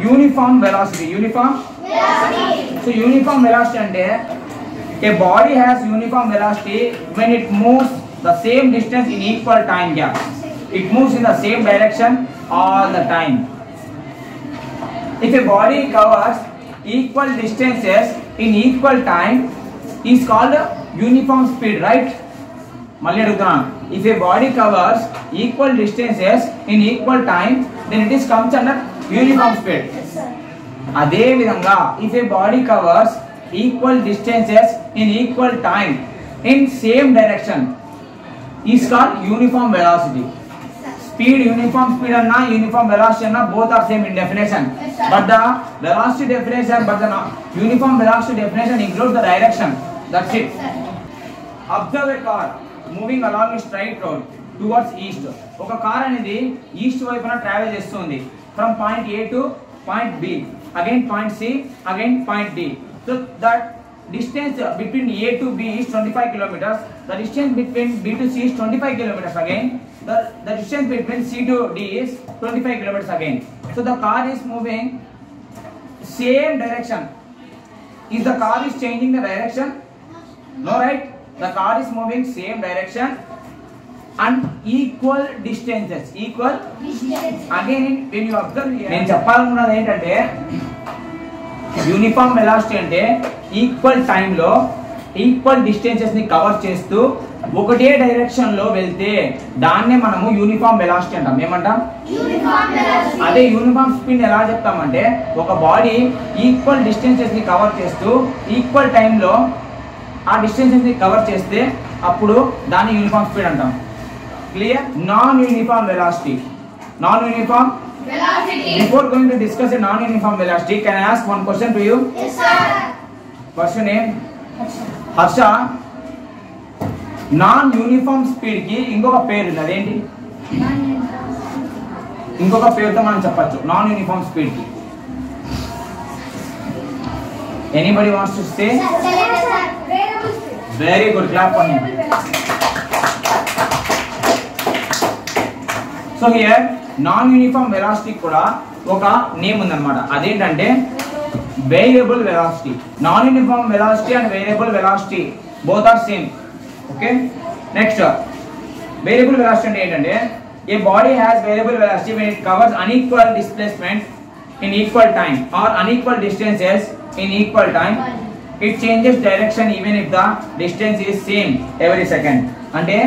uniform velocity. Uniform velocity. So uniform velocity ante a body has uniform velocity when it moves the same distance in equal time gap. It moves in the same direction all the time. If a body covers equal distances in equal time is called uniform speed, right? Malli adugutana. If a body covers equal distances in equal time, then it is comes under uniform speed. Ade vidhanga if a body covers equal distances in equal time in same direction is called uniform velocity. Speed, uniform speed and uniform velocity and both are same in definition, but the velocity definition, but the uniform velocity definition includes the direction. That's it. Observe a car moving along a straight road towards east. Oka car anedi east వైపున travel చేస్తుంది from point A to point B, again point C, again point D. So that distance between A to B is 25 kilometers. The distance between B to C is 25 kilometers again. The distance between C to D is 25 kilometers again. So the car is moving same direction. Is the car is changing the direction? No, right? The car is moving same direction and equal distances. Equal distance. Again, when you observe here, నేను చెప్పాలనుకున్నది ఏంటంటే uniform velocity అంటే equal టైంలో equal distances ని cover చేస్తూ ఒకటే direction లో వెళ్తే దాన్నే మనము యూనిఫామ్ వెలాసిటీ అంటాం. ఏమంటాం? అదే యూనిఫామ్ స్పీడ్ ఎలా చెప్తామంటే ఒక బాడీ ఈక్వల్ డిస్టెన్సెస్ ని కవర్ చేస్తూ ఈక్వల్ టైంలో ఆ డిస్టెన్సెస్ ని కవర్ చేస్తే అప్పుడు దాన్ని యూనిఫామ్ స్పీడ్ అంటాం. Clear? Non uniform velocity. Non uniform velocity. Before going to discuss a non-uniform velocity, can I ask one question to you? Yes, sir. What's your name? Harsha. Non-uniform speed ki inkoka పేరు ఉంది, అదేంటి? ఇంకొక పేరుతో మనం చెప్పొచ్చు non-uniform speed ki. Anybody wants to say? Variable speed. Very good. Clap for him. So here non uniform velocity కూడా ఒక name ఉందన్నమాట. అదేంటంటే variable velocity. Non uniform velocity and variable velocity both are same. Okay, next variable velocity అంటే ఏంటంటే a body has variable velocity when it covers unequal displacement in equal time or unequal distances in equal time, it changes direction even if the distance is same every second. అంటే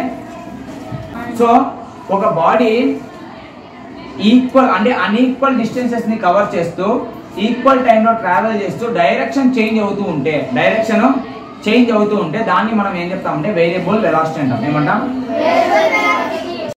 so ఒక body equal అంటే unequal distances ని cover చేస్తూ equal టైంలో travel చేస్తూ direction change అవుతూ ఉంటే దాన్ని మనం ఏం చెప్తామంటే వేరియబుల్ వెలాసిటీ అంటాం. ఏమంటాం?